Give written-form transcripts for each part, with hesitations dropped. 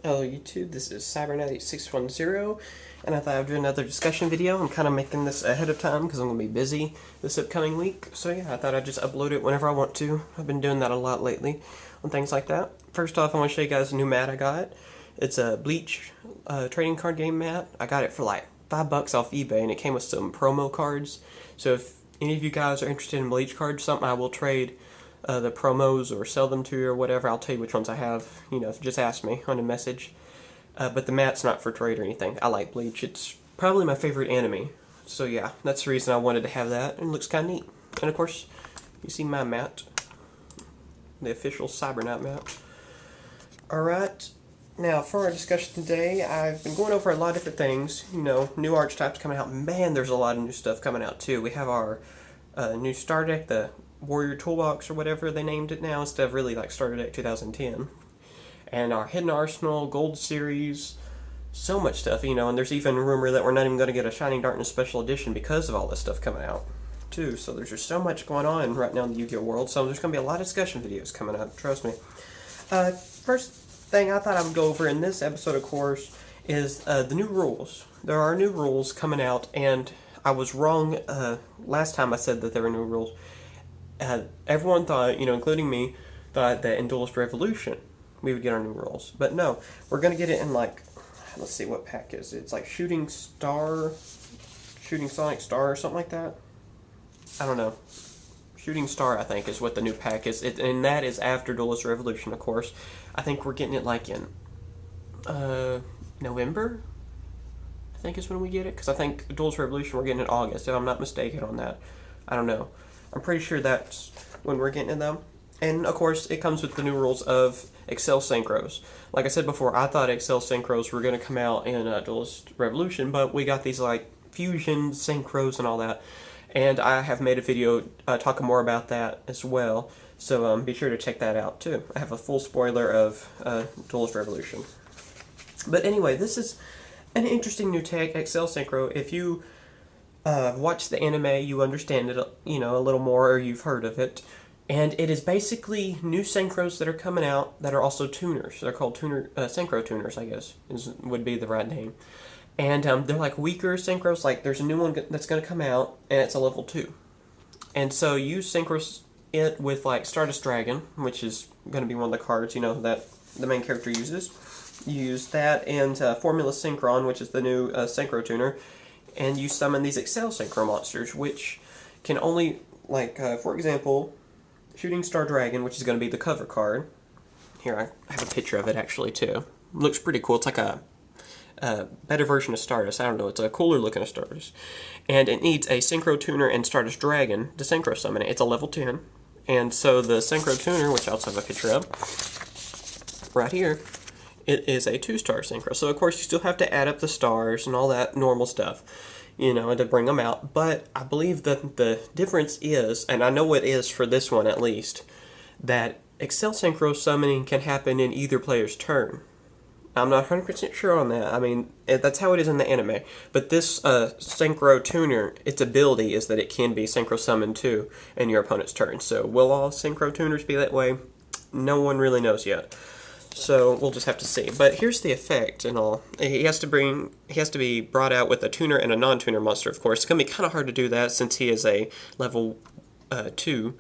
Hello YouTube, this is CyberKnight 610, and I thought I'd do another discussion video. I'm kind of making this ahead of time because I'm going to be busy this upcoming week. So yeah, I thought I'd just upload it whenever I want to. I've been doing that a lot lately on things like that. First off, I want to show you guys a new mat I got. It's a Bleach trading card game mat. I got it for like $5 off eBay, and it came with some promo cards. So if any of you guys are interested in Bleach cards, something I will trade the promos or sell them to you or whatever. I'll tell you which ones I have. You know, just ask me on a message. But the mat's not for trade or anything. I like Bleach. It's probably my favorite anime. So yeah, that's the reason I wanted to have that. And it looks kind of neat. And of course, you see my mat. The official CyberKnight mat. Alright, now for our discussion today, I've been going over a lot of different things. You know, new archetypes coming out. Man, there's a lot of new stuff coming out too. We have our new star deck, the Warrior Toolbox or whatever they named it now, instead of really like Starter Deck 2010. And our Hidden Arsenal, Gold Series, so much stuff, you know, and there's even a rumor that we're not even going to get a Shining Darkness Special Edition because of all this stuff coming out, too. So there's just so much going on right now in the Yu-Gi-Oh world, so there's going to be a lot of discussion videos coming up, trust me. First thing I thought I would go over in this episode, of course, is the new rules. There are new rules coming out, and I was wrong last time I said that there were new rules. Everyone thought, you know, including me, thought that in Duelist Revolution we would get our new rules. But no, we're going to get it in, like, let's see, what pack is it? It's like Shooting Sonic Star or something like that? I don't know. Shooting Star, I think, is what the new pack is. And that is after Duelist Revolution, of course. I think we're getting it, like, in November, I think is when we get it. Because I think Duelist Revolution we're getting in August, if I'm not mistaken on that. I don't know. I'm pretty sure that's when we're getting them. And, of course, it comes with the new rules of Accel Synchros. Like I said before, I thought Accel Synchros were going to come out in Duelist Revolution, but we got these, like, fusion synchros and all that. And I have made a video talking more about that as well, so be sure to check that out, too. I have a full spoiler of Duelist Revolution. But anyway, this is an interesting new tech, Accel Synchro. If you watch the anime, you understand it, you know, a little more, or you've heard of it. And it is basically new synchros that are coming out that are also tuners. They're called synchro tuners, I guess, would be the right name. And they're like weaker synchros. Like there's a new one that's going to come out, and it's a level 2. And so you synchros it with like Stardust Dragon, which is going to be one of the cards, you know, that the main character uses. You use that and Formula Synchron, which is the new synchro tuner. And you summon these Accel Synchro monsters, which can only, like, for example, Shooting Star Dragon, which is going to be the cover card. Here, I have a picture of it, actually, too. Looks pretty cool. It's like a better version of Stardust. I don't know. It's a cooler looking of Stardust. And it needs a Synchro Tuner and Stardust Dragon to Synchro summon it. It's a level 10. And so the Synchro Tuner, which I also have a picture of, right here, it is a 2-star synchro. So, of course, you still have to add up the stars and all that normal stuff, you know, to bring them out. But I believe that the difference is, and I know it is for this one at least, that Accel Synchro summoning can happen in either player's turn. I'm not 100% sure on that. I mean, that's how it is in the anime. But this Synchro Tuner, its ability is that it can be Synchro summoned too in your opponent's turn. So, will all Synchro Tuners be that way? No one really knows yet. So we'll just have to see. But here's the effect and all. He has to be brought out with a tuner and a non-tuner monster, of course. It's going to be kind of hard to do that since he is a level 2.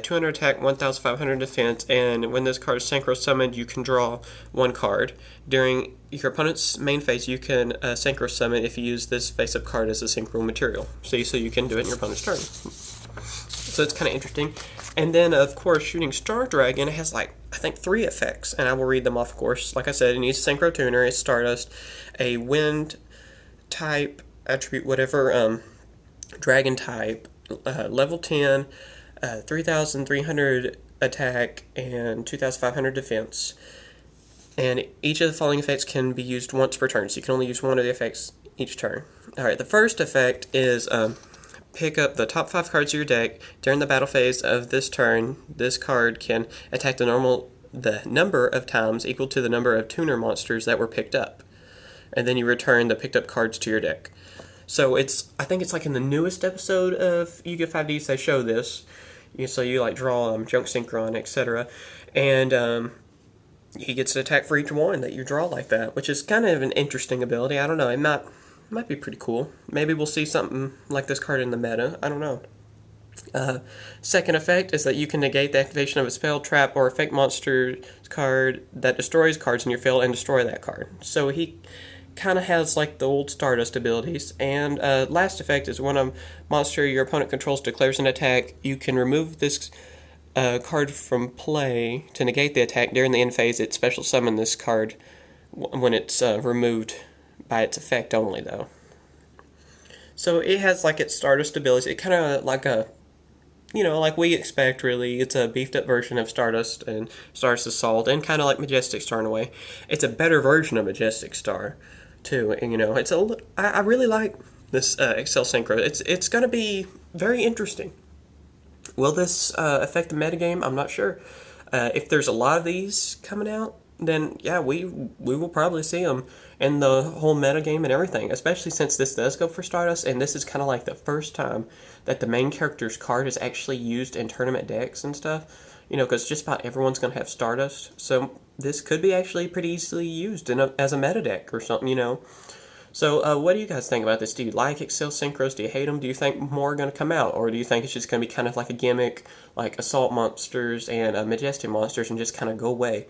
200 attack, 1,500 defense, and when this card is synchro summoned, you can draw one card. During your opponent's main phase, you can synchro summon if you use this face-up card as a synchro material. So you can do it in your opponent's turn. So it's kind of interesting. And then, of course, Shooting Star Dragon has, like, I think 3 effects, and I will read them off, of course. Like I said, it needs Synchro Tuner, it's Stardust, a Wind type attribute, whatever, Dragon type, level 10, 3,300 attack, and 2,500 defense. And each of the following effects can be used once per turn, so you can only use one of the effects each turn. Alright, the first effect is pick up the top 5 cards of your deck. During the battle phase of this turn, this card can attack the number of times equal to the number of tuner monsters that were picked up. And then you return the picked up cards to your deck. So I think it's like in the newest episode of Yu-Gi-Oh! 5Ds they show this. So you like draw Junk Synchron, etc. And he gets an attack for each one that you draw like that, which is kind of an interesting ability. I don't know, it might be pretty cool. Maybe we'll see something like this card in the meta. I don't know. Second effect is that you can negate the activation of a spell, trap, or effect monster card that destroys cards in your field and destroy that card. So he kind of has like the old Stardust abilities. And last effect is when a monster your opponent controls declares an attack, you can remove this card from play to negate the attack. During the end phase, it special summon this card when it's removed by its effect only, though. So it has like its Stardust abilities. It kind of like a, like we expect, really. It's a beefed up version of Stardust and Stardust Assault, and kind of like Majestic Star in a way. It's a better version of Majestic Star, too. And, it's I really like this Accel Synchro. It's going to be very interesting. Will this affect the metagame? I'm not sure. If there's a lot of these coming out, then yeah, we will probably see them in the whole metagame and everything, especially since this does go for Stardust, and this is kind of like the first time that the main character's card is actually used in tournament decks and stuff, because just about everyone's going to have Stardust, so this could be actually pretty easily used as a meta deck or something. So what do you guys think about this? Do you like Accel Synchros? Do you hate them? Do you think more are going to come out? Or do you think it's just going to be kind of like a gimmick, like Assault Monsters and Majestic Monsters, and just kind of go away?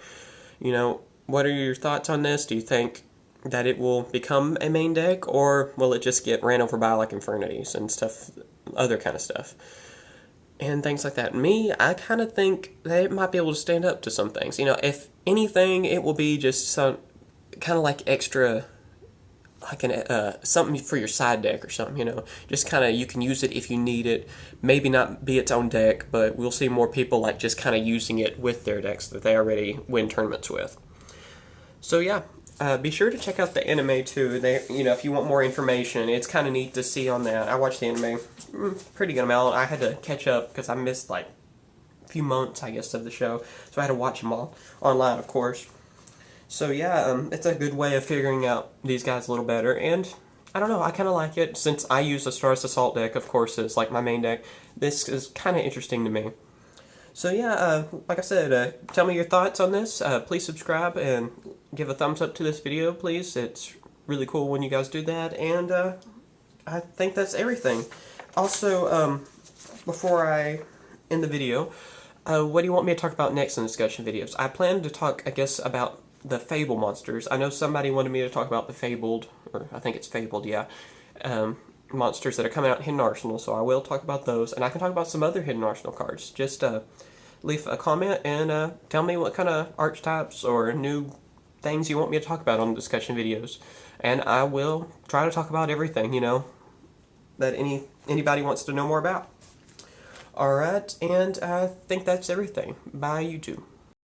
What are your thoughts on this? Do you think that it will become a main deck, or will it just get ran over by like Infernities and stuff, other kind of stuff? And things like that. Me, I kind of think that it might be able to stand up to some things. If anything, it will be just some kind of like extra, like something for your side deck or something, just kind of, you can use it if you need it, maybe not be its own deck, but we'll see more people like just kind of using it with their decks that they already win tournaments with. So yeah, be sure to check out the anime too. If you want more information, it's kind of neat to see on that. I watched the anime, pretty good amount. I had to catch up because I missed like a few months, I guess, of the show, so I had to watch them all online, of course. So yeah, it's a good way of figuring out these guys a little better, and I don't know, I kind of like it. Since I use the Stardust Assault deck, of course, as like my main deck, this is kind of interesting to me. So yeah, like I said, tell me your thoughts on this. Please subscribe and give a thumbs up to this video, please. It's really cool when you guys do that, and I think that's everything. Also, before I end the video, what do you want me to talk about next in discussion videos? I plan to talk, I guess, about the Fable monsters. I know somebody wanted me to talk about the Fabled, or I think it's Fabled, yeah, monsters that are coming out in Hidden Arsenal, so I will talk about those, and I can talk about some other Hidden Arsenal cards. Just leave a comment and tell me what kind of archetypes or new things you want me to talk about on discussion videos, and I will try to talk about everything, that anybody wants to know more about. Alright, and I think that's everything. Bye, YouTube.